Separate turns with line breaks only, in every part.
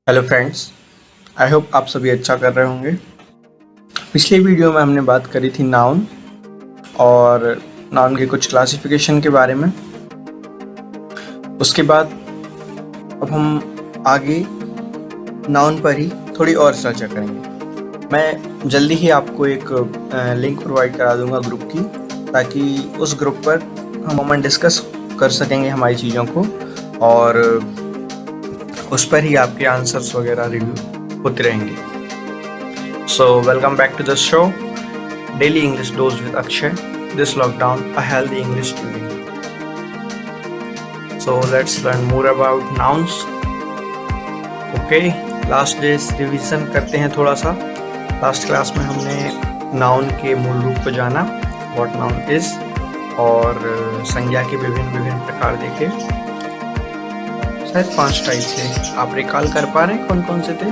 Hello friends, आई hope आप सभी अच्छा कर रहे होंगे। पिछले वीडियो में हमने बात करी थी नाउन और नाउन के कुछ क्लासिफिकेशन के बारे में। उसके बाद अब हम आगे नाउन पर ही थोड़ी और चर्चा करेंगे। मैं जल्दी ही आपको एक लिंक प्रोवाइड करा दूंगा ग्रुप की, ताकि उस ग्रुप पर हम डिस्कस कर सकेंगे हमारी चीज़ों को और उस पर ही आपके आंसर्स वगैरह रिव्यू होते रहेंगे। So welcome back to the show daily English dose with Akshay. This lockdown a healthy English today. So let's learn more about nouns. Okay, last day revision करते हैं थोड़ा सा। लास्ट क्लास में हमने नाउन के मूल रूप को जाना, व्हाट नाउन इज, और संज्ञा के विभिन्न प्रकार देखे। शायद 5 टाइप थे। आप रिकॉल कर पा रहे हैं कौन कौन से थे?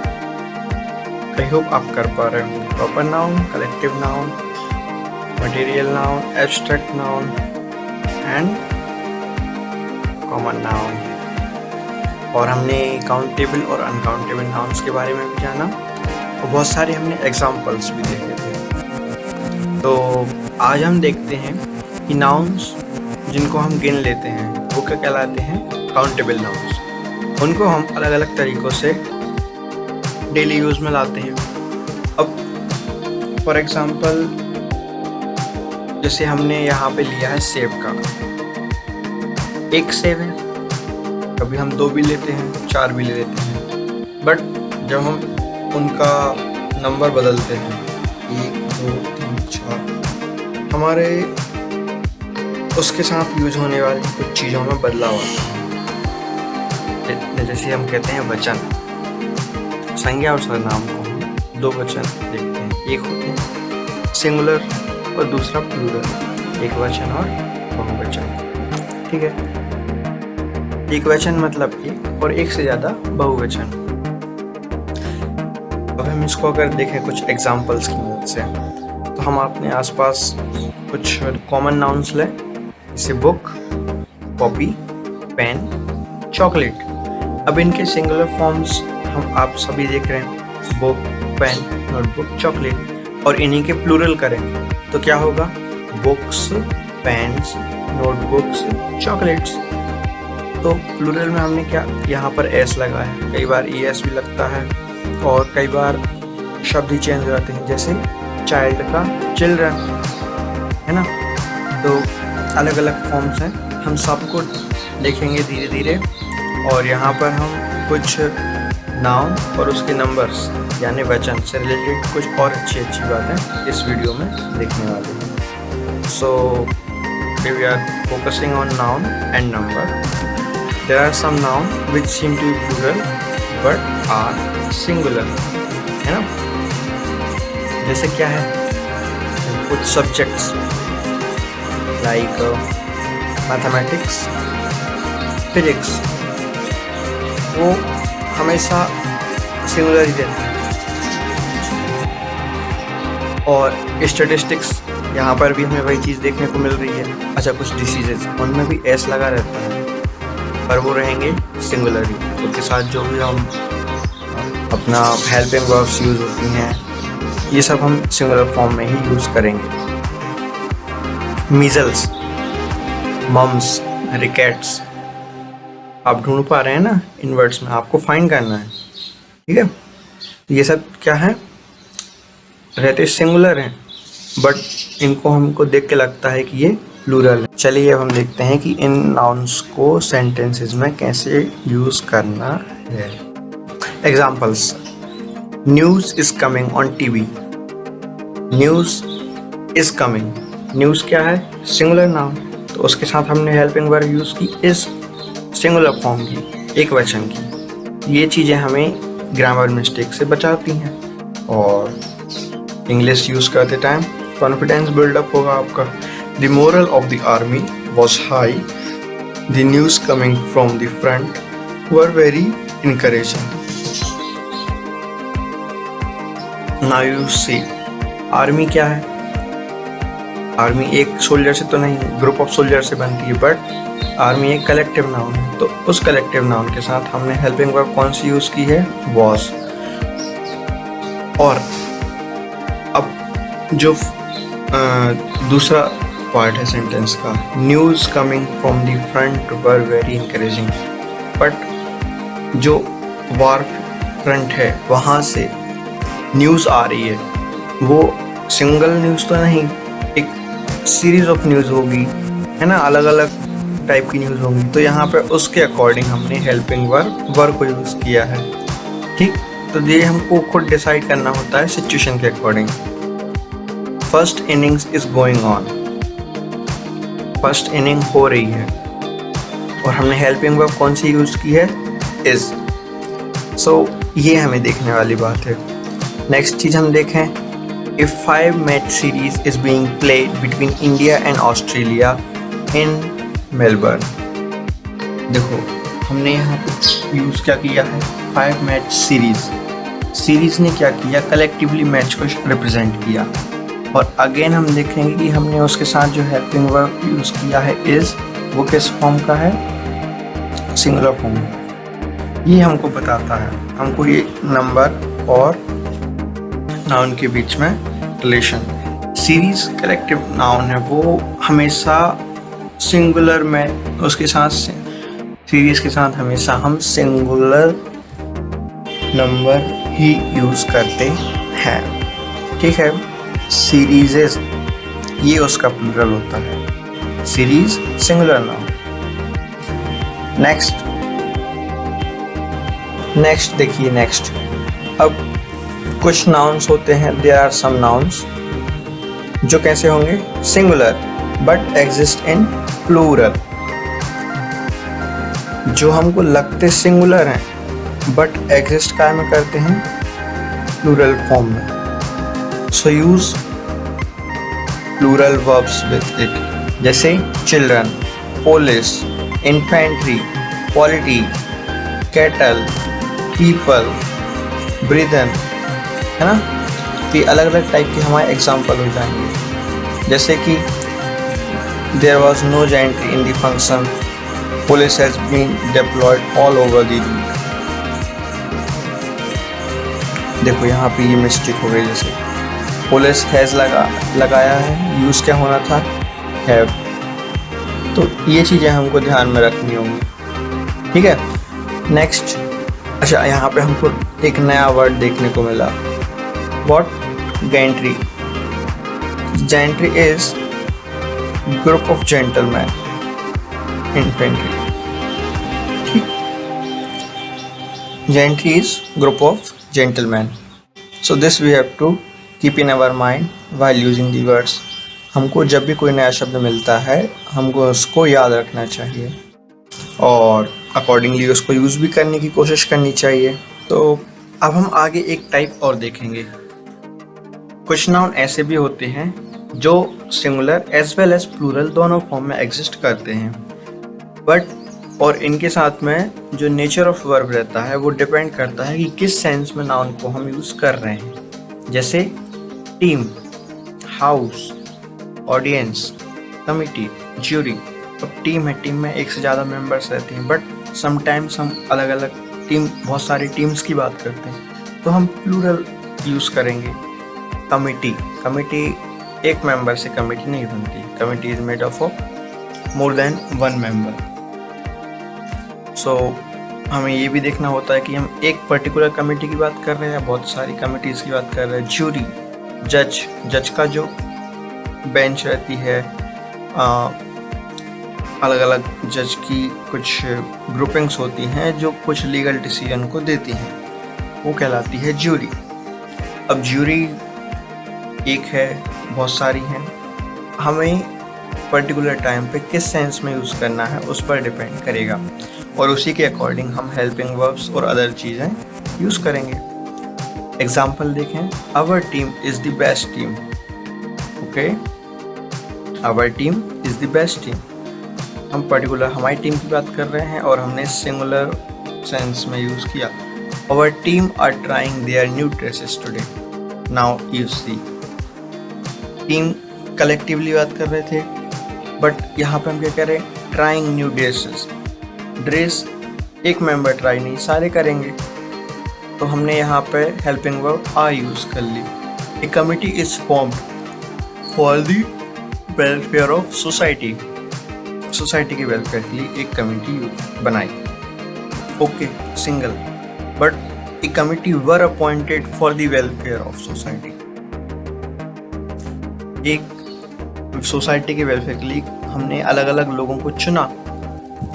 आई होप आप कर पा रहे होंगे। Proper noun, collective noun, material noun, abstract noun and common noun. और हमने काउंटेबल और अनकाउंटेबल नाउन्स के बारे में भी जाना और बहुत सारे हमने एग्जाम्पल्स भी देखे थे। तो आज हम देखते हैं कि नाउन्स जिनको हम गिन लेते हैं वो क्या कहलाते हैं? Countable nouns. उनको हम अलग अलग तरीक़ों से डेली यूज़ में लाते हैं। अब फॉर एग्ज़ाम्पल, जैसे हमने यहाँ पे लिया है सेब का, एक सेब है, कभी हम 2 भी लेते हैं, 4 भी ले लेते हैं, बट जब हम उनका नंबर बदलते हैं 1 2 3 4, हमारे उसके साथ यूज होने वाली कुछ चीज़ों में बदलाव आता है। जैसे हम कहते हैं वचन, संज्ञा और सर्वनाम को हम 2 वचन देखते हैं। एक होते हैं सिंगुलर और दूसरा प्लूरल, एक वचन और बहुवचन। ठीक है, एक वचन मतलब एक और एक से ज़्यादा बहुवचन। अब हम इसको अगर देखें कुछ एग्जाम्पल्स की मदद से, तो हम अपने आसपास कुछ कॉमन नाउन्स लें, जैसे बुक, कॉपी, पेन, चॉकलेट। अब इनके सिंगुलर फॉर्म्स हम आप सभी देख रहे हैं, बुक, पेन, नोटबुक, चॉकलेट। और इन्हीं के प्लूरल करें तो क्या होगा? Books, pens, notebooks, chocolates. तो प्लूरल में हमने क्या यहाँ पर एस लगाया है, कई बार ई एस भी लगता है और कई बार शब्द ही चेंज हो जाते हैं, जैसे चाइल्ड का चिल्ड्रन, है ना। तो अलग अलग फॉर्म्स हैं, हम सबको देखेंगे धीरे धीरे। और यहाँ पर हम कुछ नाउन और उसके नंबर्स यानी वचन से रिलेटेड कुछ और अच्छी बातें इस वीडियो में देखने वाले हैं। So we are focusing on noun and number. There are some noun which seem to be plural but are singular, है ना। जैसे क्या है, कुछ सब्जेक्ट्स लाइक मैथमेटिक्स, फिजिक्स, वो हमेशा सिंगुलर ही रहते हैं। और स्टैटिस्टिक्स, यहाँ पर भी हमें वही चीज़ देखने को मिल रही है। अच्छा, कुछ डिसीजेज उनमें भी एस लगा रहता है, पर वो रहेंगे सिंगुलर ही। उनके साथ जो भी हम अपना हेल्पिंग वर्ब्स यूज़ होती हैं, ये सब हम सिंगुलर फॉर्म में ही यूज़ करेंगे। मीजल्स, मम्स, रिकेट्स, आप ढूंढ पा रहे हैं ना इन वर्ड्स में, आपको फाइंड करना है। ठीक है, ये सब क्या है? रहते सिंगुलर हैं, बट इनको हमको देख के लगता है कि ये प्लूरल है। चलिए अब हम देखते हैं कि इन नाउन्स को सेंटेंसेस में कैसे यूज़ करना है। Examples, news is coming on TV. News is coming, news क्या है? सिंगुलर नाउन, तो उसके साथ हमने हेल्पिंग वर्ब यूज़ की इज, सिंगुलर फॉर्म की, एक वचन की। ये चीज़ें हमें ग्रामर मिस्टेक से बचाती हैं और इंग्लिश यूज़ करते टाइम कॉन्फिडेंस बिल्डअप होगा आपका। The moral of the army was high, the news coming from the front were very encouraging. Now you see, army क्या है? आर्मी एक सोल्जर से तो नहीं, ग्रुप ऑफ सोल्जर से बनती है, बट आर्मी एक कलेक्टिव नाउन है। तो उस कलेक्टिव नाउन के साथ हमने हेल्पिंग वर्ब कौन सी यूज़ की है? वॉज। और अब जो दूसरा पार्ट है सेंटेंस का, news coming from the front were very encouraging. But जो वार फ्रंट है वहाँ से न्यूज़ आ रही है, वो सिंगल न्यूज़ तो नहीं, एक सीरीज ऑफ न्यूज़ होगी, है ना, अलग अलग टाइप की न्यूज़ होंगी। तो यहाँ पे उसके अकॉर्डिंग हमने हेल्पिंग वर्ब को यूज़ किया है। ठीक, तो ये हमको खुद डिसाइड करना होता है सिचुएशन के according. First innings is going on, first inning हो रही है, और हमने हेल्पिंग वर्ब कौन सी यूज़ की है? इज। सो ये हमें देखने वाली बात है। नेक्स्ट चीज़ हम देखें, if 5 match series is being played between India and Australia in Melbourne. देखो हमने यहाँ पे यूज़ क्या किया है? 5 मैच सीरीज। सीरीज ने क्या किया? कलेक्टिवली मैच को रिप्रेजेंट किया। और अगेन हम देखेंगे कि हमने उसके साथ जो हेल्पिंग वर्ब यूज़ किया है इज, वो किस फॉर्म का है? Singular form. ये हमको बताता है, हमको ये नंबर और नाउन के बीच में रिलेशन। सीरीज कलेक्टिव नाउन है, वो हमेशा सिंगुलर में, उसके साथ सीरीज के साथ हमेशा हम सिंगुलर नंबर ही यूज़ करते हैं। ठीक है, सीरीजेस ये उसका प्लूरल होता है, सीरीज सिंगुलर नाउन। नेक्स्ट देखिए, नेक्स्ट अब कुछ नाउन्स होते हैं, देयर आर सम नाउन्स जो कैसे होंगे? Singular but exist in plural. जो हमको लगते सिंगुलर हैं बट एग्जिस्ट क्या में करते हैं? प्लूरल फॉर्म में। So use plural verbs with it, जैसे children, police, infantry, polity, cattle, people, brethren, है ना। तो ये अलग अलग टाइप के हमारे एग्जाम्पल हो जाएंगे। जैसे कि there was no gentry in the function, police has been deployed all over the route. देखो यहाँ पे ये मिस्टेक हो गई, जैसे पुलिस हैज लगाया है, यूज़ क्या होना था? हैव। तो ये चीज़ें हमको ध्यान में रखनी होंगी। ठीक है, नेक्स्ट। अच्छा, यहाँ पे हमको एक नया वर्ड देखने को मिला, What? Gantry. Gantry is group of gentlemen. Infantry. ठीक? Gantry is group of gentlemen. So this we have to keep in our mind while using the words. हमको जब भी कोई नया शब्द मिलता है, हमको उसको याद रखना चाहिए और अकॉर्डिंगली उसको यूज़ भी करने की कोशिश करनी चाहिए। तो अब हम आगे एक टाइप और देखेंगे। कुछ नाउन ऐसे भी होते हैं जो singular as well as plural दोनों फॉर्म में एग्जिस्ट करते हैं, बट और इनके साथ में जो नेचर ऑफ वर्ब रहता है वो डिपेंड करता है कि किस सेंस में नाउन को हम यूज़ कर रहे हैं। जैसे team, house, audience, committee, jury. अब टीम है, टीम में एक से ज़्यादा मेंबर्स रहते हैं, बट समटाइम्स हम अलग अलग टीम, बहुत सारी टीम्स की बात करते हैं, तो हम प्लूरल यूज़ करेंगे। कमिटी, कमिटी एक मेंबर से कमिटी नहीं बनती, committee is made of more than 1 member. So हमें ये भी देखना होता है कि हम एक पर्टिकुलर कमिटी की बात कर रहे हैं या बहुत सारी कमिटीज़ की बात कर रहे हैं। ज्यूरी, जज, जज का जो बेंच रहती है, अलग अलग जज की कुछ ग्रुपिंग्स होती हैं जो कुछ लीगल डिसीजन को देती हैं, वो कहलाती है ज्यूरी। अब ज्यूरी एक है, बहुत सारी हैं, हमें पर्टिकुलर टाइम पे किस सेंस में यूज़ करना है उस पर डिपेंड करेगा, और उसी के अकॉर्डिंग हम हेल्पिंग वर्ब्स और अदर चीज़ें यूज़ करेंगे। एग्जाम्पल देखें, our team is the best team. Okay, our team is the best team. हम पर्टिकुलर हमारी टीम की बात कर रहे हैं और हमने सिंगुलर सेंस में यूज़ किया। Our team are trying their new dresses today. Now you see, team collectively बात कर रहे थे, बट यहाँ पे हम क्या कह रहे हैं, ट्राइंग न्यू ड्रेसेस। ड्रेस एक मेंबर ट्राई नहीं, सारे करेंगे, तो हमने यहाँ पे हेल्पिंग वर्ब आर यूज कर ली। A committee is formed for the welfare of society. Society के वेलफेयर के लिए एक कमिटी बनाई। Okay, single, but a committee were appointed for the welfare of society. एक सोसाइटी के वेलफेयर के लिए हमने अलग अलग लोगों को चुना,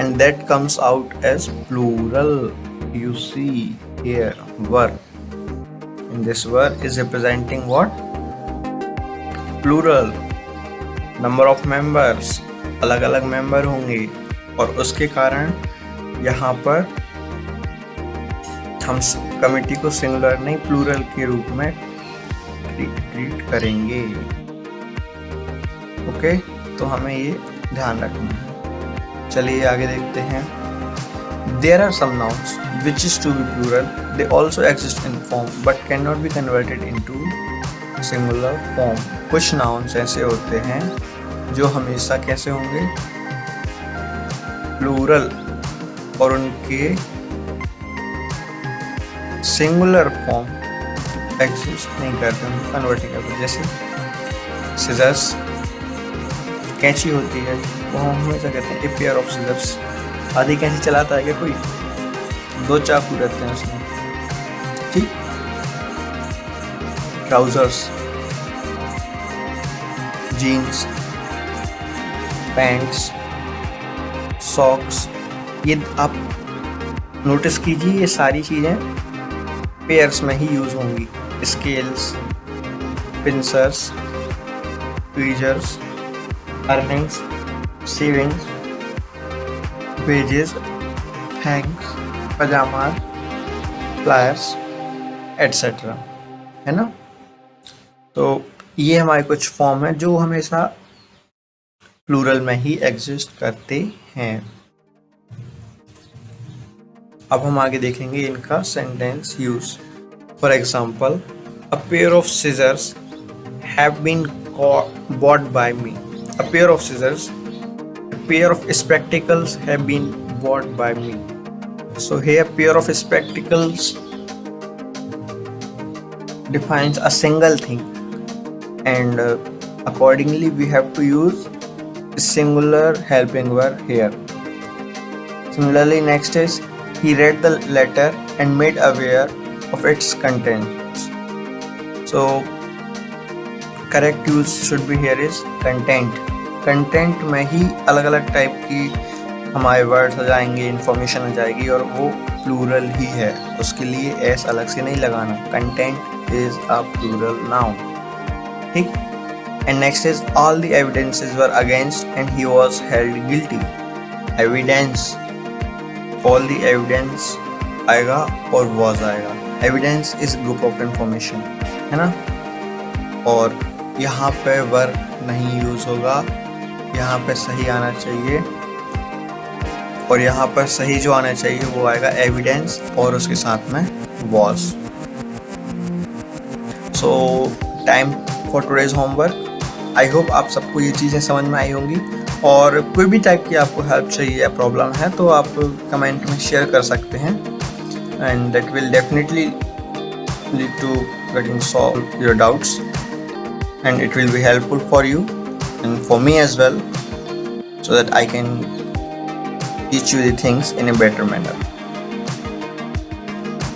and that comes out as plural. You see here were, and this word is representing what? Plural, number of members, अलग अलग मेंबर होंगे, और उसके कारण यहाँ पर हम कमिटी को सिंगुलर नहीं प्लूरल के रूप में ट्रीट करेंगे। ओके, तो हमें ये ध्यान रखना है। चलिए आगे देखते हैं। There are some nouns which is to be plural. They also exist in form but cannot be converted into singular form. कुछ nouns ऐसे होते हैं जो हमेशा कैसे होंगे, प्लूरल, और उनके सिंगुलर फॉर्म एग्जिस्ट नहीं करते, उनको कन्वर्ट नहीं करते। जैसे सिजर्स, कैंची होती है, वो हम हमेशा कहते हैं ए पेयर ऑफ सिजर्स। आधी कैंची चलाता है क्या कोई? दो चाकू रहते हैं उसमें, ठीक। ट्राउजर्स, जीन्स, पैंट्स, सॉक्स, ये आप नोटिस कीजिए, ये सारी चीज़ें पेयर्स में ही यूज होंगी। Scales, pincers, tweezers, earnings, savings, wages, hangs, pyjama, flyers, etcetera, है ना। तो ये हमारे कुछ फॉर्म है जो हमेशा प्लूरल में ही एग्जिस्ट करते हैं। अब हम आगे देखेंगे इनका sentence use. For example, a pair of scissors have been bought by me. A pair of scissors, pair of spectacles have been bought by me. So here pair of spectacles defines a single thing, and accordingly we have to use singular helping verb here. Similarly, next is he read the letter and made aware of its contents. So correct use should be here is content. Content में ही अलग अलग type की हमारे words आ जाएंगे, information आ जाएगी, और वो plural ही है, उसके लिए एस अलग से नहीं लगाना। Content is a plural noun, ठीक। And next is all the evidences were against and he was held guilty. Evidence, all the evidence आएगा और वाज आएगा। Evidence is group of information, है ना। और यहाँ पे वर नहीं यूज होगा, यहाँ पे सही आना चाहिए, और यहाँ पर सही जो आना चाहिए वो आएगा एविडेंस और उसके साथ में was. So time for today's homework. I hope आप सबको ये चीज़ें समझ में आई होंगी, और कोई भी टाइप की आपको हेल्प चाहिए या प्रॉब्लम है तो आप कमेंट में शेयर कर सकते हैं, and that will definitely lead to getting solve your doubts, and it will be helpful for you and for me as well, so that I can teach you the things in a better manner.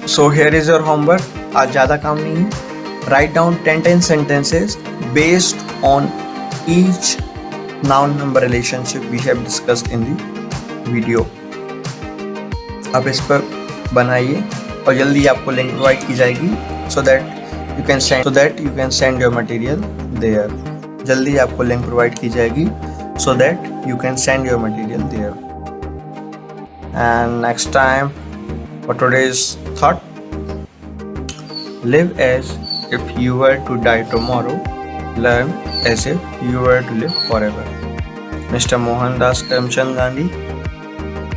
So here is your homework. आज ज़्यादा काम नहीं है। Write down 10 sentences based on each noun number relationship we have discussed in the video. आप इस पर बनाइए और जल्दी आपको लिंक प्रोवाइड की जाएगी, so that you can send your material there. जल्दी आपको लिंक प्रोवाइड की जाएगी so that you can send your material there. And next time, for today's thought, live as if you were to die tomorrow, learn as if you were to live forever. Mr. Mohandas Karamchand Gandhi,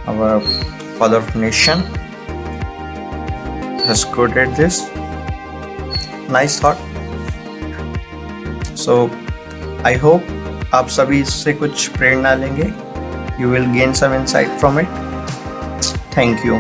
our father of nation, has quoted this. Nice thought. So I hope आप सभी इससे कुछ प्रेरणा लेंगे. You will gain some insight from it. Thank you.